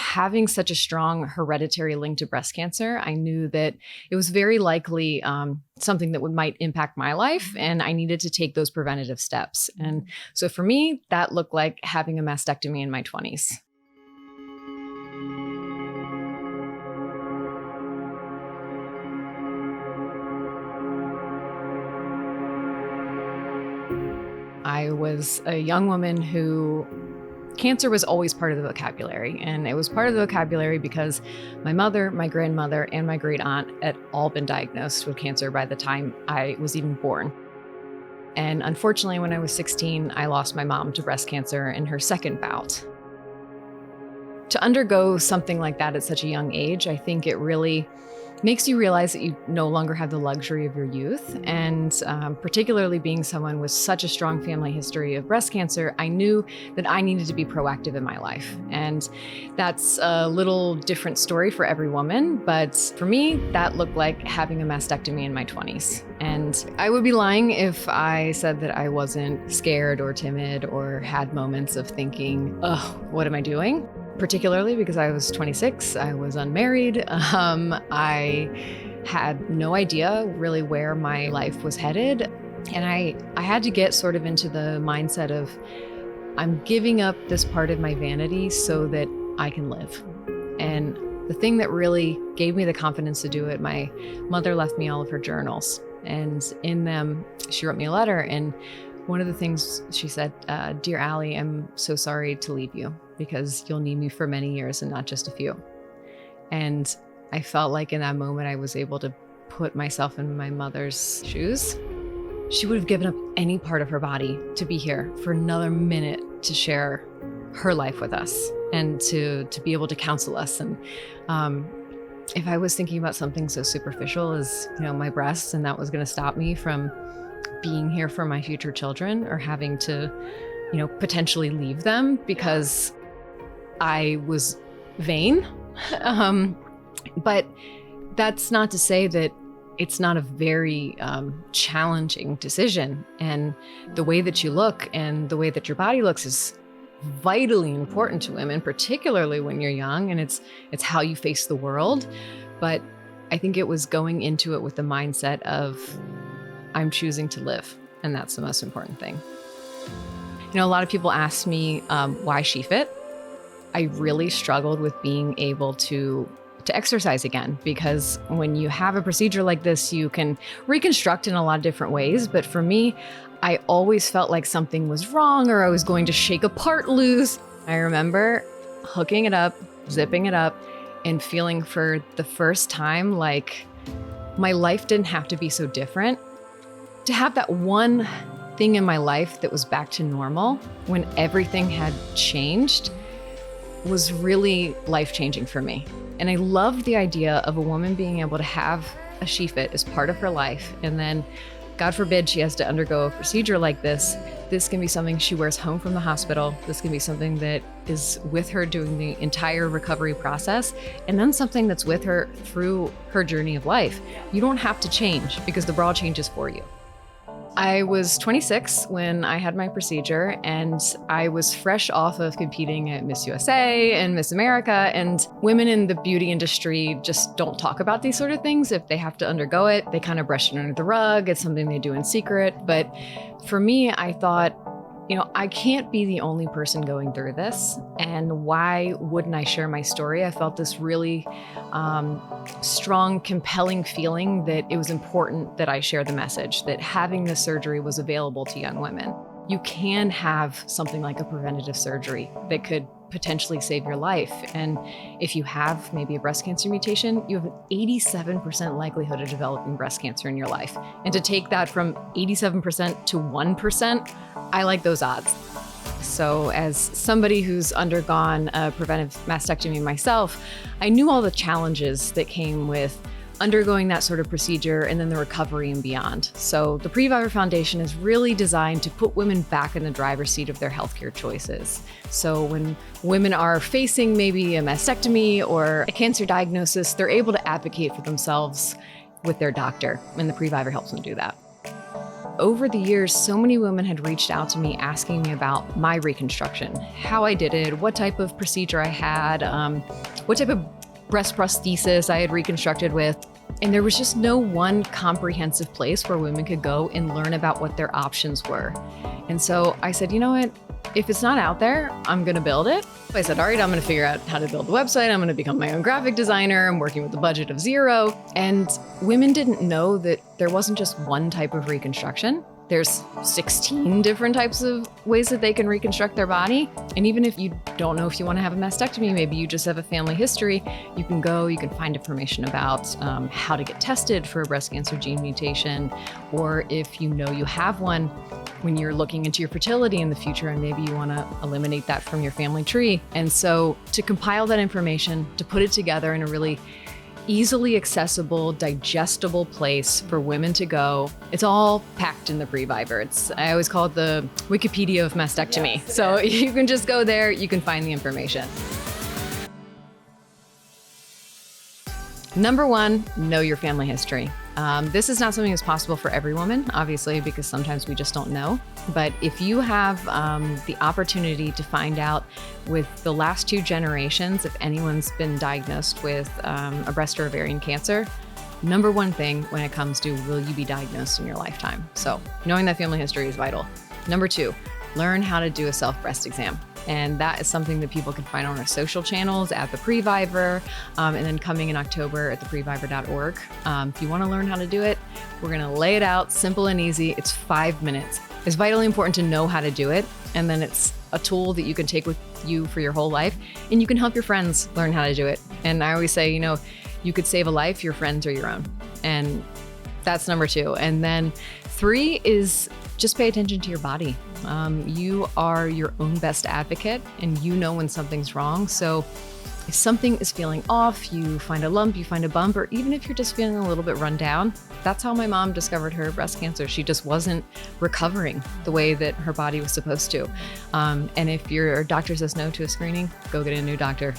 having such a strong hereditary link to breast cancer, I knew that it was very likely something that might impact my life, and I needed to take those preventative steps. And so for me, that looked like having a mastectomy in my 20s. I was a young woman who cancer was always part of the vocabulary. And it was part of the vocabulary because my mother, my grandmother, and my great aunt had all been diagnosed with cancer by the time I was even born. And unfortunately, when I was 16, I lost my mom to breast cancer in her second bout. To undergo something like that at such a young age, I think it really makes you realize that you no longer have the luxury of your youth. And particularly being someone with such a strong family history of breast cancer, I knew that I needed to be proactive in my life. And that's a little different story for every woman. But for me, that looked like having a mastectomy in my 20s. And I would be lying if I said that I wasn't scared or timid or had moments of thinking, oh, what am I doing? Particularly because I was 26, I was unmarried. I had no idea really where my life was headed. And I had to get sort of into the mindset of, I'm giving up this part of my vanity so that I can live. And the thing that really gave me the confidence to do it, my mother left me all of her journals. And in them, she wrote me a letter. And one of the things she said, "Dear Allie, I'm so sorry to leave you, because you'll need me for many years and not just a few." And I felt like in that moment, I was able to put myself in my mother's shoes. She would have given up any part of her body to be here for another minute to share her life with us and to be able to counsel us. And if I was thinking about something so superficial as, my breasts, and that was going to stop me from being here for my future children or having to, potentially leave them because I was vain. But that's not to say that it's not a very challenging decision. And the way that you look and the way that your body looks is vitally important to women, particularly when you're young, and it's how you face the world. But I think it was going into it with the mindset of, I'm choosing to live. And that's the most important thing. A lot of people ask me, why SHEFIT? I really struggled with being able to exercise again, because when you have a procedure like this, you can reconstruct in a lot of different ways. But for me, I always felt like something was wrong or I was going to shake a part loose. I remember hooking it up, zipping it up, and feeling for the first time like my life didn't have to be so different. To have that one thing in my life that was back to normal when everything had changed was really life-changing for me. And I loved the idea of a woman being able to have a SHEFIT as part of her life. And then, God forbid, she has to undergo a procedure like this. This can be something she wears home from the hospital. This can be something that is with her during the entire recovery process. And then something that's with her through her journey of life. You don't have to change because the bra changes for you. I was 26 when I had my procedure, and I was fresh off of competing at Miss USA and Miss America, and women in the beauty industry just don't talk about these sort of things. If they have to undergo it, they kind of brush it under the rug. It's something they do in secret. But for me, I thought, I can't be the only person going through this. And why wouldn't I share my story? I felt this really strong, compelling feeling that it was important that I share the message, that having this surgery was available to young women. You can have something like a preventative surgery that could potentially save your life. And if you have maybe a breast cancer mutation, you have an 87% likelihood of developing breast cancer in your life. And to take that from 87% to 1%, I like those odds. So as somebody who's undergone a preventive mastectomy myself, I knew all the challenges that came with undergoing that sort of procedure and then the recovery and beyond. So the Previvor Foundation is really designed to put women back in the driver's seat of their healthcare choices. So when women are facing maybe a mastectomy or a cancer diagnosis, they're able to advocate for themselves with their doctor, and the Previvor helps them do that. over the years, so many women had reached out to me asking me about my reconstruction, how I did it, what type of procedure I had, what type of breast prosthesis I had reconstructed with. And there was just no one comprehensive place where women could go and learn about what their options were. And so I said, you know what? If it's not out there, I'm going to build it. I said, all right, I'm going to figure out how to build the website. I'm going to become my own graphic designer. I'm working with a budget of $0. And women didn't know that there wasn't just one type of reconstruction. There's 16 different types of ways that they can reconstruct their body. And even if you don't know if you want to have a mastectomy, maybe you just have a family history, you can find information about how to get tested for a breast cancer gene mutation. Or if you know you have one, when you're looking into your fertility in the future and maybe you want to eliminate that from your family tree. And so to compile that information, to put it together in a really easily accessible, digestible place for women to go. It's all packed in the Previvor. I always call it the Wikipedia of mastectomy. Yes. So you can just go there, you can find the information. Number one, know your family history. This is not something that's possible for every woman, obviously, because sometimes we just don't know. But if you have the opportunity to find out with the last 2 generations, if anyone's been diagnosed with a breast or ovarian cancer, number one thing when it comes to will you be diagnosed in your lifetime? So knowing that family history is vital. Number 2, learn how to do a self-breast exam. And that is something that people can find on our social channels at the Previvor, and then coming in October at theprevivor.org. If you want to learn how to do it, we're going to lay it out simple and easy. It's 5 minutes. It's vitally important to know how to do it. And then it's a tool that you can take with you for your whole life. And you can help your friends learn how to do it. And I always say, you could save a life, your friends or your own. And that's number 2. And then 3 is just pay attention to your body. You are your own best advocate and you know when something's wrong. So if something is feeling off, you find a lump, you find a bump, or even if you're just feeling a little bit run down, that's how my mom discovered her breast cancer. She just wasn't recovering the way that her body was supposed to. And if your doctor says no to a screening, go get a new doctor.